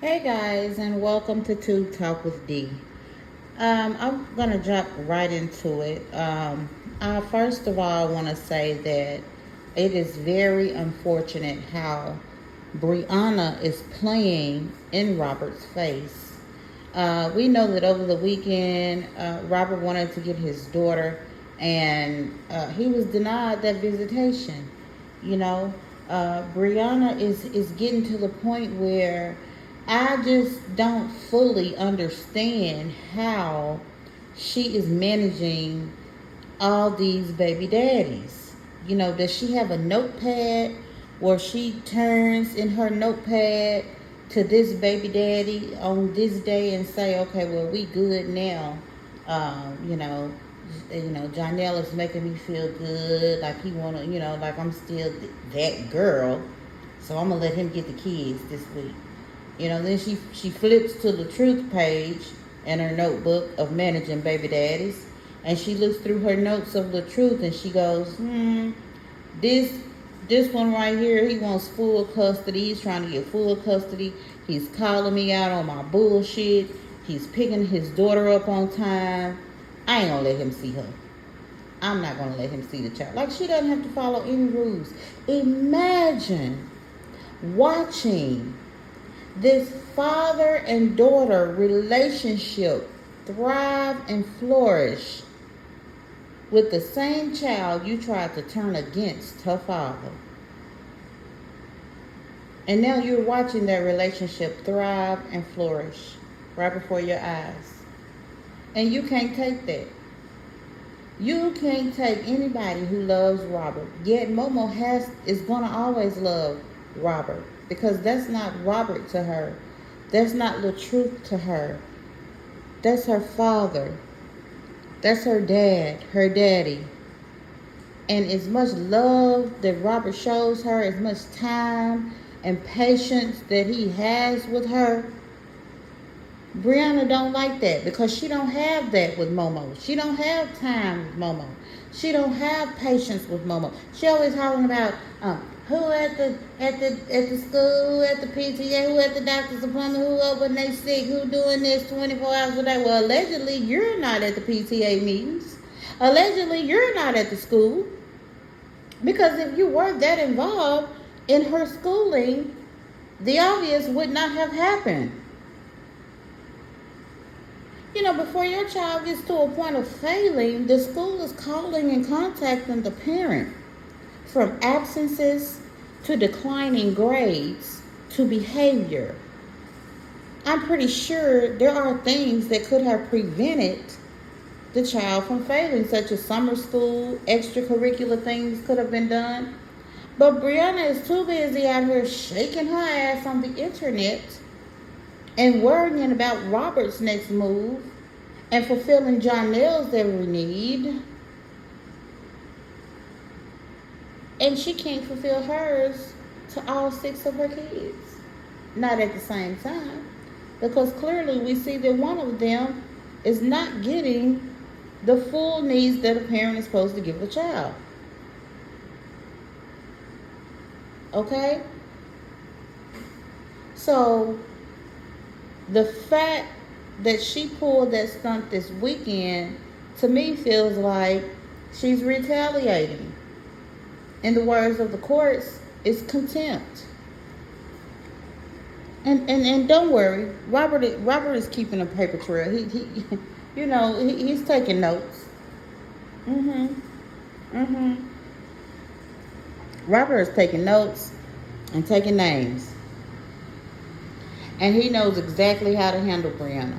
Hey guys, and welcome to Tube Talk with D. I'm gonna jump right into it. First of all, I want to say that it is very unfortunate how Briana is playing in Robert's face. We know that over the weekend, Robert wanted to get his daughter, and he was denied that visitation. You know, Brianna is getting to the point where I just don't fully understand how she is managing all these baby daddies. Does she have a notepad where she turns in her notepad to this baby daddy on this day and say, okay, well, we good now. Um, you know, Jonelle is making me feel good, like he wanna, like I'm still that girl, so I'm gonna let him get the kids this week. Then she flips to the truth page in her notebook of managing baby daddies, and she looks through her notes of the truth, and she goes, this this one right here, he wants full custody. He's trying to get full custody. He's calling me out on my bullshit. He's picking his daughter up on time. I ain't gonna let him see her. I'm not gonna let him see the child. Like, she doesn't have to follow any rules. Imagine watching this father and daughter relationship thrive and flourish with the same child you tried to turn against her father. And now you're watching that relationship thrive and flourish right before your eyes. And you can't take that. You can't take anybody who loves Robert. Yet Momo is gonna always love Robert, because that's not Robert to her. That's not Latruth to her. That's her father. That's her dad, her daddy. And as much love that Robert shows her, as much time and patience that he has with her, Briana don't like that, because she don't have that with Momo. She don't have time with Momo. She don't have patience with Momo. She always talking about who at the school, at the PTA, who at the doctor's appointment, who up when they sick, who doing this 24 hours a day. Well, allegedly you're not at the PTA meetings. Allegedly you're not at the school, because if you were that involved in her schooling, the obvious would not have happened. Before your child gets to a point of failing, the school is calling and contacting the parent, from absences to declining grades to behavior. I'm pretty sure there are things that could have prevented the child from failing, such as summer school, extracurricular things could have been done. But Brianna is too busy out here shaking her ass on the internet and worrying about Robert's next move and fulfilling Jonelle's every need. And she can't fulfill hers to all 6 of her kids. Not at the same time. Because clearly we see that one of them is not getting the full needs that a parent is supposed to give a child. Okay? So, the fact that she pulled that stunt this weekend, to me, feels like she's retaliating. In the words of the courts, it's contempt. And don't worry, Robert is keeping a paper trail. He's taking notes. Robert is taking notes and taking names. And he knows exactly how to handle Brianna.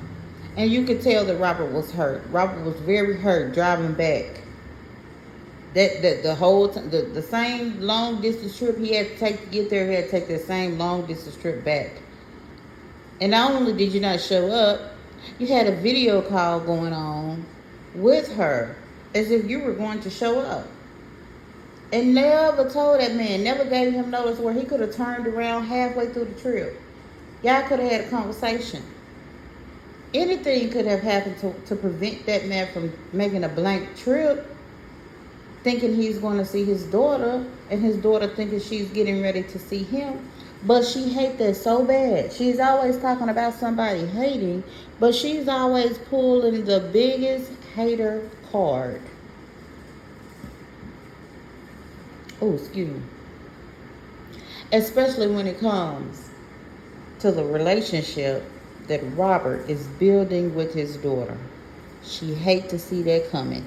And you could tell that Robert was hurt. Robert was very hurt driving back. The whole time, the same long distance trip he had to take to get there, he had to take that same long distance trip back. And not only did you not show up, you had a video call going on with her as if you were going to show up. And never told that man, never gave him notice where he could have turned around halfway through the trip. Y'all could have had a conversation. Anything could have happened to prevent that man from making a blank trip, thinking he's going to see his daughter, and his daughter thinking she's getting ready to see him. But she hates that so bad. She's always talking about somebody hating, but she's always pulling the biggest hater card. Oh, excuse me. Especially when it comes to the relationship that Robert is building with his daughter. She hate to see that coming.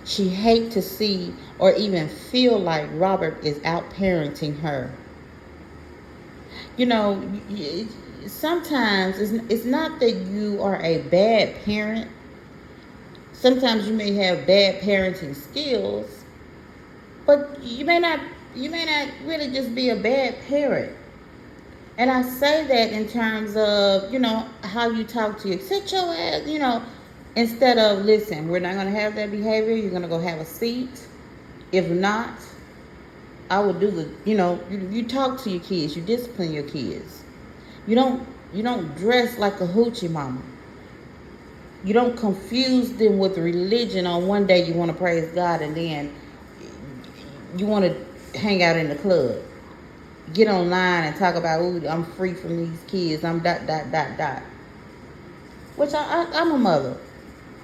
She hate to see or even feel like Robert is out parenting her. You know, sometimes it's not that you are a bad parent. Sometimes you may have bad parenting skills, but you may not really just be a bad parent. And I say that in terms of, how you talk to you. Sit your ass, instead of, listen, we're not going to have that behavior. You're going to go have a seat. If not, I would do you talk to your kids. You discipline your kids. You don't dress like a hoochie mama. You don't confuse them with religion. On one day you want to praise God and then you want to hang out in the club. Get online and talk about, ooh, I'm free from these kids. I'm ... Which I'm a mother,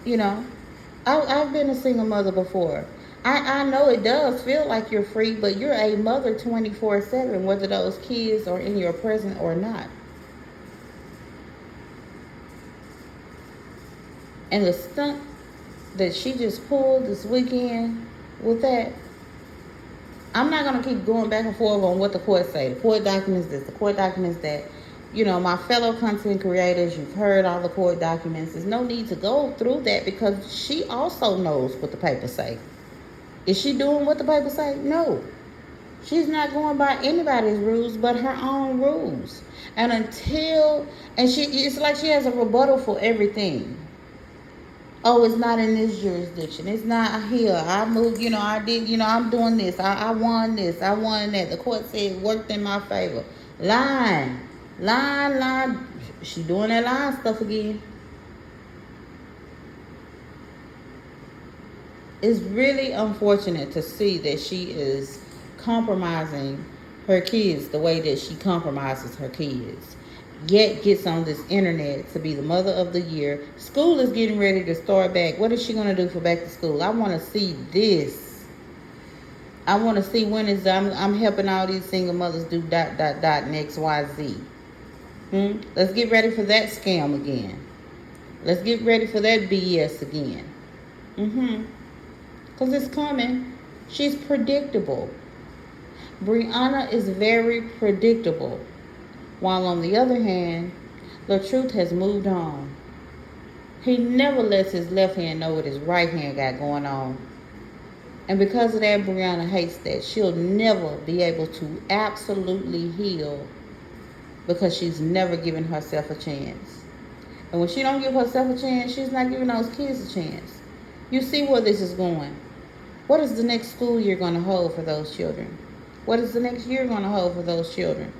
you know. I've been a single mother before. I know it does feel like you're free, but you're a mother 24/7, whether those kids are in your presence or not. And the stunt that she just pulled this weekend with that, I'm not going to keep going back and forth on what the court say. The court documents this, the court documents that. My fellow content creators, you've heard all the court documents. There's no need to go through that because she also knows what the papers say. Is she doing what the papers say? No. She's not going by anybody's rules but her own rules. And it's like she has a rebuttal for everything. Oh, it's not in this jurisdiction. It's not here. I moved, I did, I'm doing this. I won this. I won that. The court said it worked in my favor. Lying. She doing that lying stuff again. It's really unfortunate to see that she is compromising her kids the way that she compromises her kids. Yet gets on this internet to be the mother of the year. School is getting ready to start back. What is she going to do for back to school? I want to see this. I want to see when I'm helping all these single mothers do ... and XYZ. Let's get ready for that scam again. Let's get ready for that BS again. Because it's coming. She's predictable. Briana is very predictable. While on the other hand, Latruth has moved on. He never lets his left hand know what his right hand got going on. And because of that, Briana hates that. She'll never be able to absolutely heal because she's never given herself a chance. And when she don't give herself a chance, she's not giving those kids a chance. You see where this is going. What is the next school year going to hold for those children? What is the next year going to hold for those children?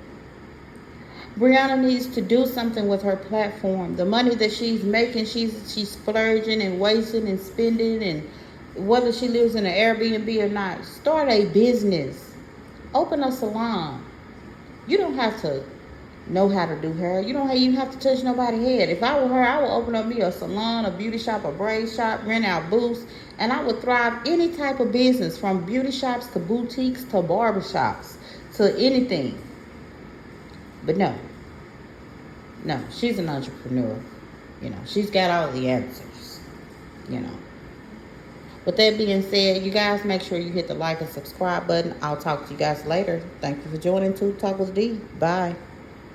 Briana needs to do something with her platform. The money that she's making, she's splurging and wasting and spending, and whether she lives in an Airbnb or not, start a business. Open a salon. You don't have to know how to do hair. You don't even have to touch nobody's head. If I were her, I would open up me a salon, a beauty shop, a braid shop, rent out booths, and I would thrive any type of business, from beauty shops to boutiques to barbershops to anything. But no, she's an entrepreneur. She's got all the answers. With that being said, you guys make sure you hit the like and subscribe button. I'll talk to you guys later. Thank you for joining Talk with D. Bye.